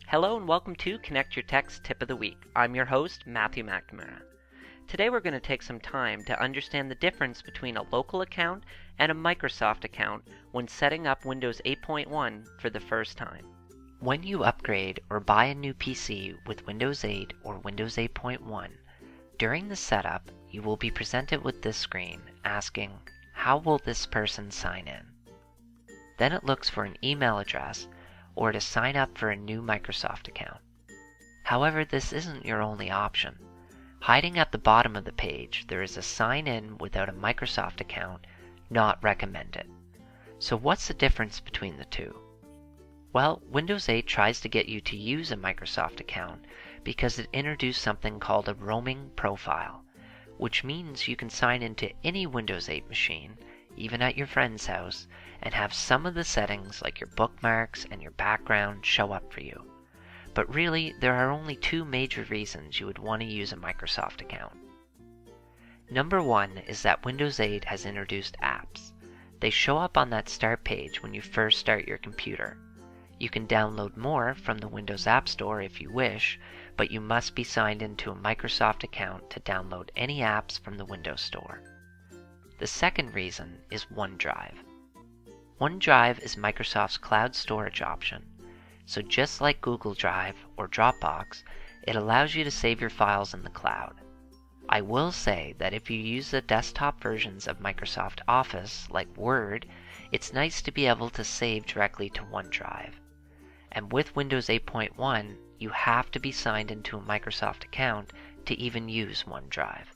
Hello and welcome to Connect Your Tech's Tip of the Week. I'm your host, Matthew McNamara. Today we're going to take some time to understand the difference between a local account and a Microsoft account when setting up Windows 8.1 for the first time. When you upgrade or buy a new PC with Windows 8 or Windows 8.1, during the setup you will be presented with this screen asking, how will this person sign in? Then it looks for an email address or to sign up for a new Microsoft account. However, this isn't your only option. Hiding at the bottom of the page, there is a sign in without a Microsoft account, not recommended. So what's the difference between the two? Well, Windows 8 tries to get you to use a Microsoft account because it introduced something called a roaming profile, which means you can sign into any Windows 8 machine, even at your friend's house, and have some of the settings like your bookmarks and your background show up for you. But really, there are only two major reasons you would want to use a Microsoft account. Number one is that Windows 8 has introduced apps. They show up on that start page when you first start your computer. You can download more from the Windows App Store if you wish, but you must be signed into a Microsoft account to download any apps from the Windows Store. The second reason is OneDrive. OneDrive is Microsoft's cloud storage option, so just like Google Drive or Dropbox, it allows you to save your files in the cloud. I will say that if you use the desktop versions of Microsoft Office, like Word, it's nice to be able to save directly to OneDrive. And with Windows 8.1, you have to be signed into a Microsoft account to even use OneDrive.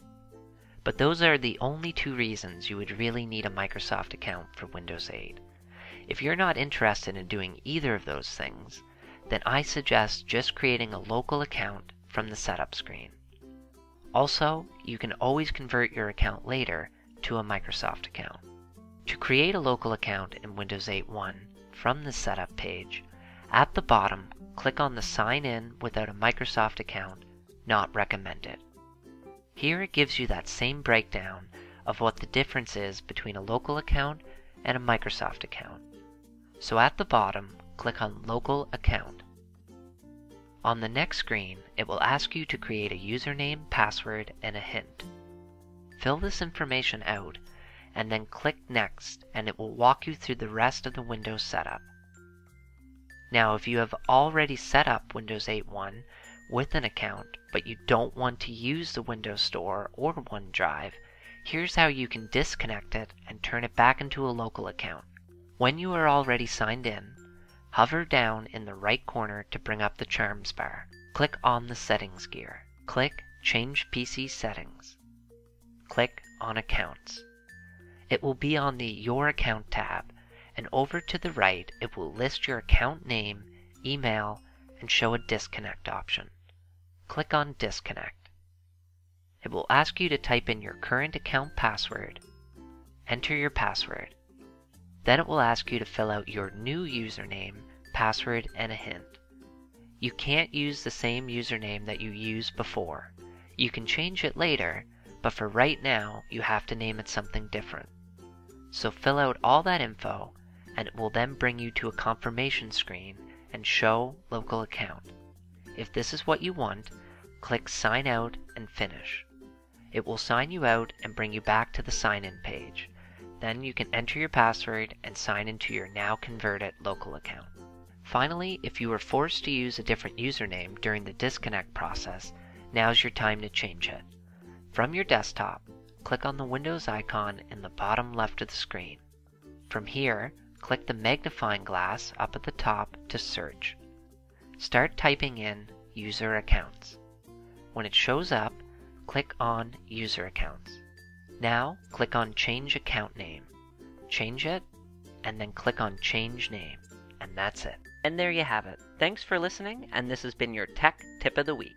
But those are the only two reasons you would really need a Microsoft account for Windows 8. If you're not interested in doing either of those things, then I suggest just creating a local account from the setup screen. Also, you can always convert your account later to a Microsoft account. To create a local account in Windows 8.1 from the setup page, at the bottom, click on the Sign In without a Microsoft account, not recommended. Here it gives you that same breakdown of what the difference is between a local account and a Microsoft account. So at the bottom, click on Local Account. On the next screen, it will ask you to create a username, password, and a hint. Fill this information out, and then click Next, and it will walk you through the rest of the Windows setup. Now, if you have already set up Windows 8.1 with an account, but you don't want to use the Windows Store or OneDrive, here's how you can disconnect it and turn it back into a local account. When you are already signed in, hover down in the right corner to bring up the Charms bar. Click on the Settings gear. Click Change PC Settings. Click on Accounts. It will be on the Your Account tab, and over to the right it will list your account name, email, and show a disconnect option. Click on Disconnect. It will ask you to type in your current account password. Enter your password. Then it will ask you to fill out your new username, password, and a hint. You can't use the same username that you used before. You can change it later, but for right now, you have to name it something different. So fill out all that info, and it will then bring you to a confirmation screen and show local account. If this is what you want, click Sign Out and Finish. It will sign you out and bring you back to the sign-in page. Then you can enter your password and sign into your now converted local account. Finally, if you were forced to use a different username during the disconnect process, now's your time to change it. From your desktop, click on the Windows icon in the bottom left of the screen. From here, click the magnifying glass up at the top to search. Start typing in User Accounts. When it shows up, click on User Accounts. Now, click on Change Account Name. Change it, and then click on Change Name, and that's it. And there you have it. Thanks for listening, and this has been your Tech Tip of the Week.